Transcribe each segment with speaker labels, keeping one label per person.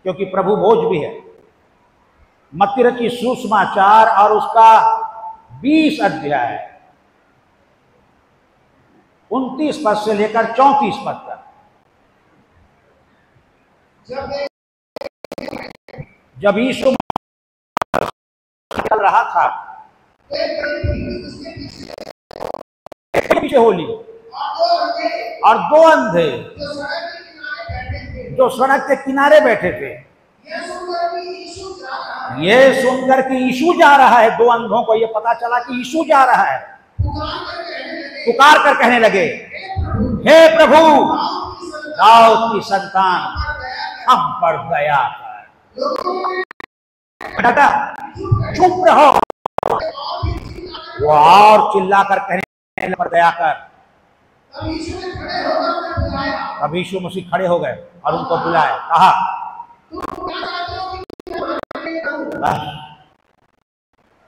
Speaker 1: क्योंकि प्रभु भोज भी है। मत्ती रची सुसमाचार और उसका 20 अध्याय 29 पद से लेकर 34 पद तक। जब यीशु चल रहा था, पीछे होली और 2 अंधे जो सड़क के किनारे बैठे थे, ये सुनकर कि यीशु जा रहा है, 2 अंधों को ये पता चला कि यीशु जा रहा है, पुकार कर कहने लगे, हे प्रभु, दाऊद की संतान, हम पर दया कर। बेटा चुप रहो। वो और चिल्लाकर कहने लगे, पर दया कर। अब यीशु मसीह खड़े हो गए और उनको बुलाया, कहा,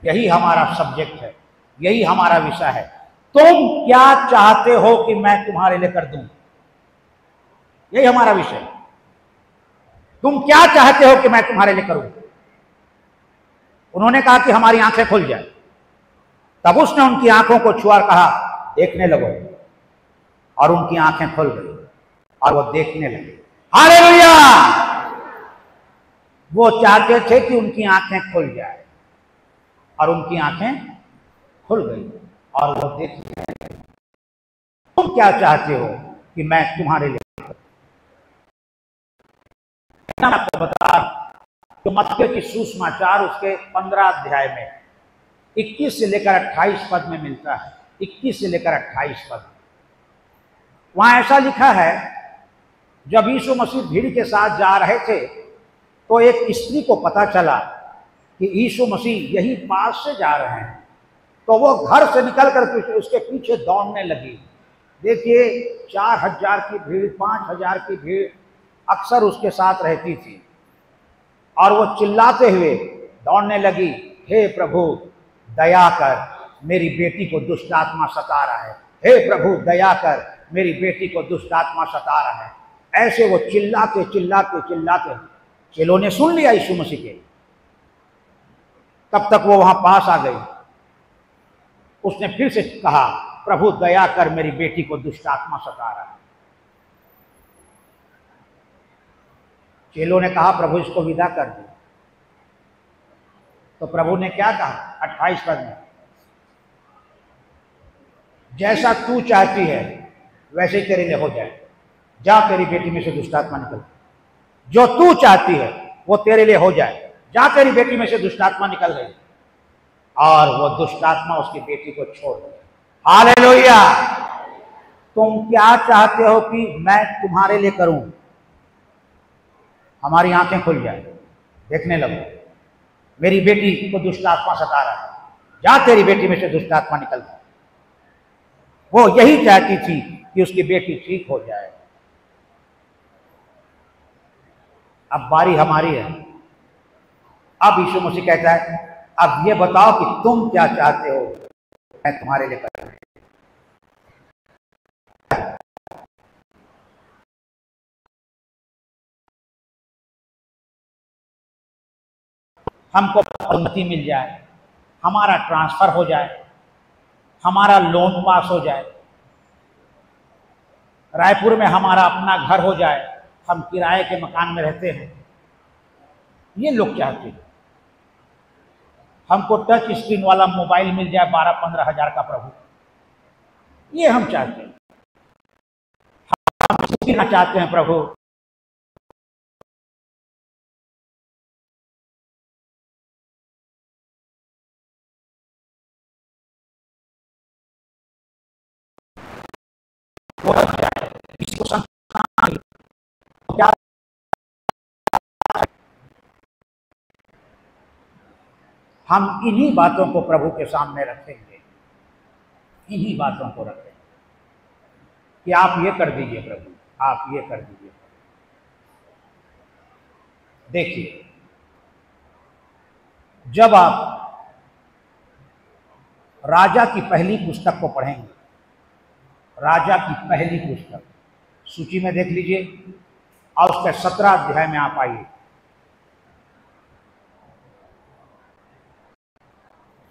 Speaker 1: यही हमारा सब्जेक्ट है, यही हमारा विषय है। तुम क्या चाहते हो कि मैं तुम्हारे लिए कर दूं? यही हमारा विषय है। तुम क्या चाहते हो कि मैं तुम्हारे लिए करूं? उन्होंने कहा कि हमारी आंखें खुल जाए। तब उसने उनकी आंखों को छुआ और कहा, देखने लगो। और उनकी आंखें खुल गई और वो देखने लगे। हालेलुया! वो चाहते थे कि उनकी आंखें खुल जाए और उनकी आंखें खुल गई और वो देखने लगे। तुम क्या चाहते हो कि मैं तुम्हारे लिए? मैं आपको बता तो मत्ती की सुसमाचार उसके 15 अध्याय में 21 से लेकर 28 पद में मिलता है। 21 से लेकर 28 पद। वहां ऐसा लिखा है, जब यीशु मसीह भीड़ के साथ जा रहे थे तो एक स्त्री को पता चला कि यीशु मसीह यही पास से जा रहे हैं, तो वो घर से निकलकर उसके पीछे दौड़ने लगी। देखिए, 4000 की भीड़, 5000 की भीड़ अक्सर उसके साथ रहती थी और वो चिल्लाते हुए दौड़ने लगी, हे प्रभु दया कर, मेरी बेटी को दुष्ट आत्मा सता रहा है। हे प्रभु दया कर, मेरी बेटी को दुष्ट आत्मा सता रहा है। ऐसे वो चिल्लाते चिल्लाते चिल्लाते, चेलों ने सुन लिया यीशु मसीह के। तब तक वो वहां पास आ गई। उसने फिर से कहा, प्रभु दया कर, मेरी बेटी को दुष्ट आत्मा सता रहा है। चेलों ने कहा, प्रभु इसको विदा कर दो। तो प्रभु ने क्या कहा 28 पद में, जैसा तू चाहती है वैसे ही तेरे लिए हो जाए। जा, तेरी बेटी में से दुष्ट आत्मा निकल। जो तू चाहती है वो तेरे लिए हो जाए। जा, तेरी बेटी में से दुष्ट आत्मा निकल गई और वो दुष्ट आत्मा उसकी बेटी को छोड़ गई। हालेलुया! तुम क्या चाहते हो कि मैं तुम्हारे लिए करूं? हमारी आंखें खुल जाए, देखने लगो, मेरी बेटी को दुष्ट आत्मा सता रहा है। जा, तेरी बेटी में से दुष्ट आत्मा निकल गई। वो यही चाहती थी कि उसकी बेटी ठीक हो जाए। अब बारी हमारी है। अब यीशु मसीह कहता है, अब ये बताओ कि तुम क्या चाहते हो मैं तुम्हारे लिए करूं? हमको अनुमति मिल जाए, हमारा ट्रांसफर हो जाए, हमारा लोन पास हो जाए, रायपुर में हमारा अपना घर हो जाए, हम किराए के मकान में रहते हैं। ये लोग चाहते हैं। हमको टच स्क्रीन वाला मोबाइल मिल जाए 12-15 हजार का, प्रभु ये हम चाहते हैं। हम सीखना चाहते हैं प्रभु। हम इन्हीं बातों को प्रभु के सामने रखेंगे, इन्हीं बातों को रखेंगे कि आप ये कर दीजिए प्रभु, आप ये कर दीजिए। देखिए, जब आप राजा की पहली पुस्तक को पढ़ेंगे, राजा की पहली पुस्तक सूची में देख लीजिए और उसके 17 अध्याय में आप आइए।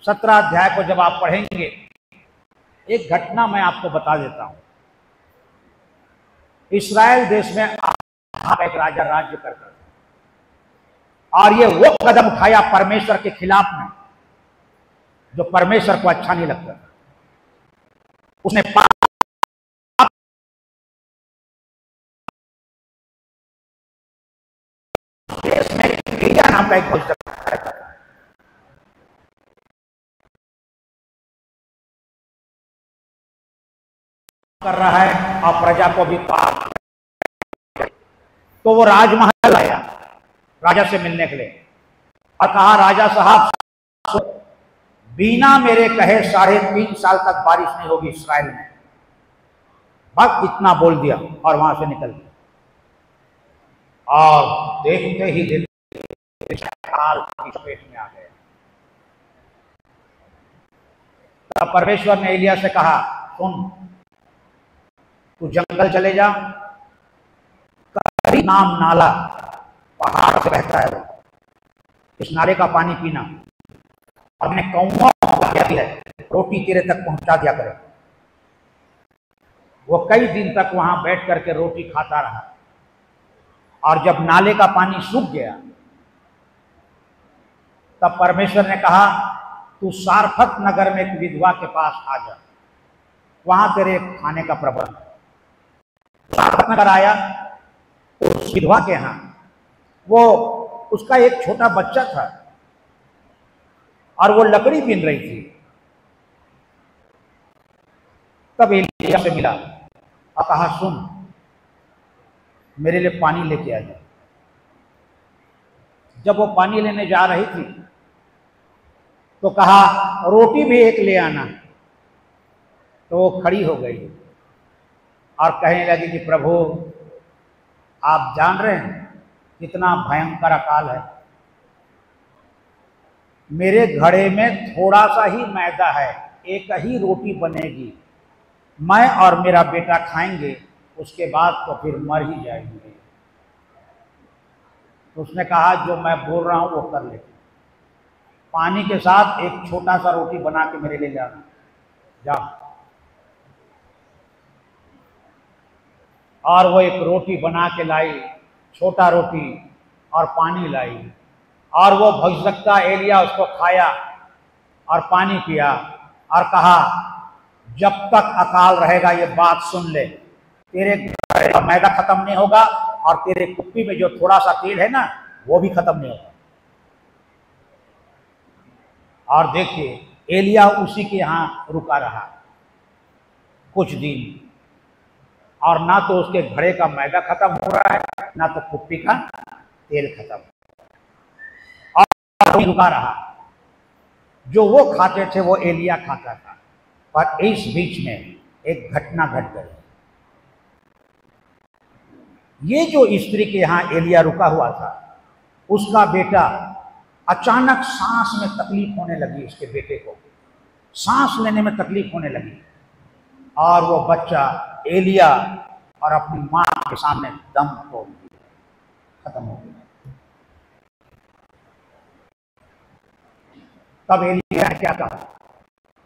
Speaker 1: 17 अध्याय को जब आप पढ़ेंगे, एक घटना मैं आपको बता देता हूं। इस्राएल देश में एक राजा राज्य करता था और ये वो कदम उठाया परमेश्वर के खिलाफ में जो परमेश्वर को अच्छा नहीं लगता था। उसने देश में एलिया नाम का एक भविष्यवक्ता कर रहा है और प्रजा को भी पाप। तो वो राजमहल आया राजा से मिलने के लिए और कहा, राजा साहब, बिना मेरे कहे 3.5 साल तक बारिश नहीं होगी इस्राएल में। बस इतना बोल दिया और वहां से निकल गया। और देखते ही देखते काल की चपेट में आ गए। तब परमेश्वर ने एलिया से कहा, सुन, तू जंगल चले जा, करी नाम नाला पहाड़ से बहता है, इस नाले का पानी पीना, और मैंने कौवा है रोटी तेरे तक पहुंचा दिया करे। वो कई दिन तक वहां बैठ करके रोटी खाता रहा और जब नाले का पानी सूख गया तब परमेश्वर ने कहा, तू सारफत नगर में एक विधवा के पास आ जा, वहां तेरे खाने का प्रबंध। सारफत नगर आया तो उस विधवा के यहां वो उसका एक छोटा बच्चा था और वो लकड़ी बीन रही थी। तब एलिया से मिला और कहा, सुन, मेरे लिए पानी लेके आ जा। जब वो पानी लेने जा रही थी तो कहा, रोटी भी एक ले आना। तो वो खड़ी हो गई और कहने लगी कि प्रभु, आप जान रहे हैं कितना भयंकर अकाल है। मेरे घड़े में थोड़ा सा ही मैदा है, एक ही रोटी बनेगी, मैं और मेरा बेटा खाएंगे, उसके बाद तो फिर मर ही जाएंगे। तो उसने कहा, जो मैं बोल रहा हूं वो कर ले, पानी के साथ एक छोटा सा रोटी बना के मेरे लिए जाना, जाओ। और वो एक रोटी बना के लाई, छोटा रोटी और पानी लाई, और वो भविष्यवक्ता एलिया उसको खाया और पानी पिया और कहा, जब तक अकाल रहेगा ये बात सुन ले, तेरे घर का मैदा खत्म नहीं होगा और तेरे कुप्पी में जो थोड़ा सा तेल है ना वो भी खत्म नहीं होगा। और देखिए एलिया उसी के यहां रुका रहा कुछ दिन, और ना तो उसके घड़े का मैदा खत्म हो रहा है, ना तो कुप्पी का तेल खत्म, और रुका रहा। जो वो खाते थे वो एलिया खाता था। पर इस बीच में एक घटना घट गई। ये जो स्त्री के यहां एलिया रुका हुआ था, उसका बेटा अचानक सांस में तकलीफ होने लगी। उसके बेटे को सांस लेने में तकलीफ होने लगी और वो बच्चा एलिया और अपनी मां के सामने दम तोड़ दिया, खत्म हो गया। तब एलिया ने क्या कहा,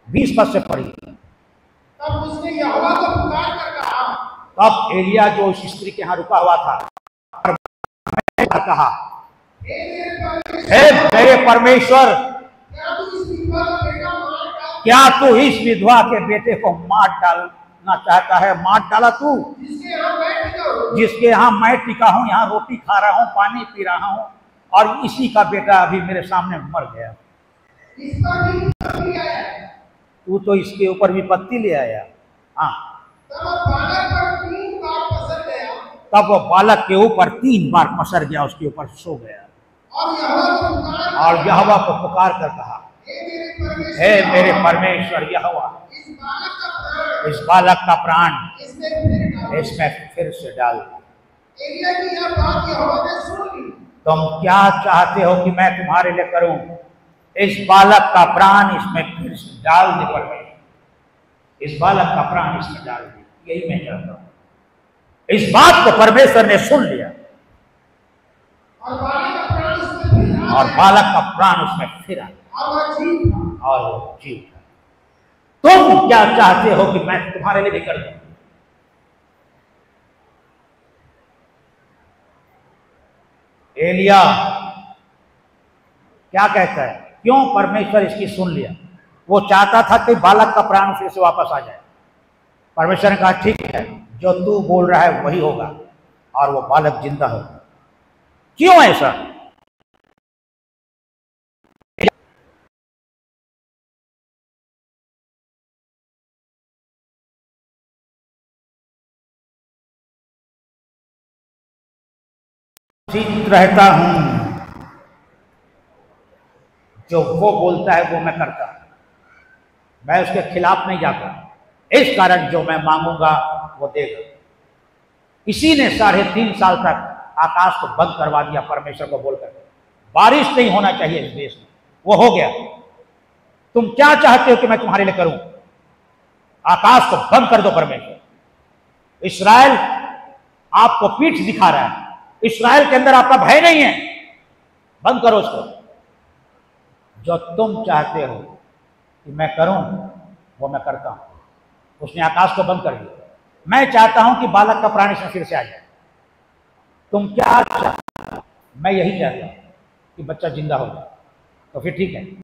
Speaker 1: 20 पद से पढ़ी।
Speaker 2: तब उसने यहोवा को पुकार कर कहा,
Speaker 1: तब एलिया जो उस स्त्री के यहां रुका हुआ था कहा, हे मेरे परमेश्वर, क्या तू इस विधवा के बेटे को मार डालना चाहता है? मार डाला तू, जिसके यहाँ मैं टिका हूं, यहाँ रोटी खा रहा हूं, पानी पी रहा हूं, और इसी का बेटा अभी मेरे सामने मर गया। तू तो इसके ऊपर विपत्ति ले आया। हाँ, तब वो बालक के ऊपर 3 बार पसर गया, उसके ऊपर सो गया और यहोवा को पुकार कर कहा, हे मेरे परमेश्वर यहोवा, इस बालक का प्राण इसमें फिर से डाल। तुम क्या चाहते हो कि मैं तुम्हारे लिए करूं? इस बालक का प्राण इसमें फिर से डाल दे परमेश्वर, इस बालक का प्राण इसमें डाल दे। यही मैं चाहता हूं। इस बात को परमेश्वर ने सुन लिया और बालक का प्राण उसमें फिरा
Speaker 2: और वह जीव था।
Speaker 1: और वो जीव था। तुम क्या चाहते हो कि मैं तुम्हारे लिए भी कर दूं? एलिया क्या कहता है? क्यों परमेश्वर इसकी सुन लिया? वो चाहता था कि बालक का प्राण फिर से वापस आ जाए। परमेश्वर ने कहा ठीक है, जो तू बोल रहा है वही होगा, और वो बालक जिंदा होगा। क्यों ऐसा? जीत रहता हूं, जो वो बोलता है वो मैं करता हूं, मैं उसके खिलाफ नहीं जाता। इस कारण जो मैं मांगूंगा वो देगा। इसी ने 3.5 साल तक आकाश को बंद करवा दिया परमेश्वर को बोलकर, बारिश नहीं होना चाहिए इस देश में, वो हो गया। तुम क्या चाहते हो कि मैं तुम्हारे लिए करूं? आकाश को बंद कर दो परमेश्वर। इस्राएल आपको पीठ दिखा रहा है, इस्राएल के अंदर आपका भय नहीं है, बंद करो उसको। जो तुम चाहते हो कि मैं करूं वो मैं करता हूं। उसने आकाश को बंद कर दिया। मैं चाहता हूं कि बालक का प्राण इसमें फिर से आ जाए। तुम क्या चाहते हो? मैं यही चाहता हूं कि बच्चा जिंदा हो जाए। तो फिर ठीक है,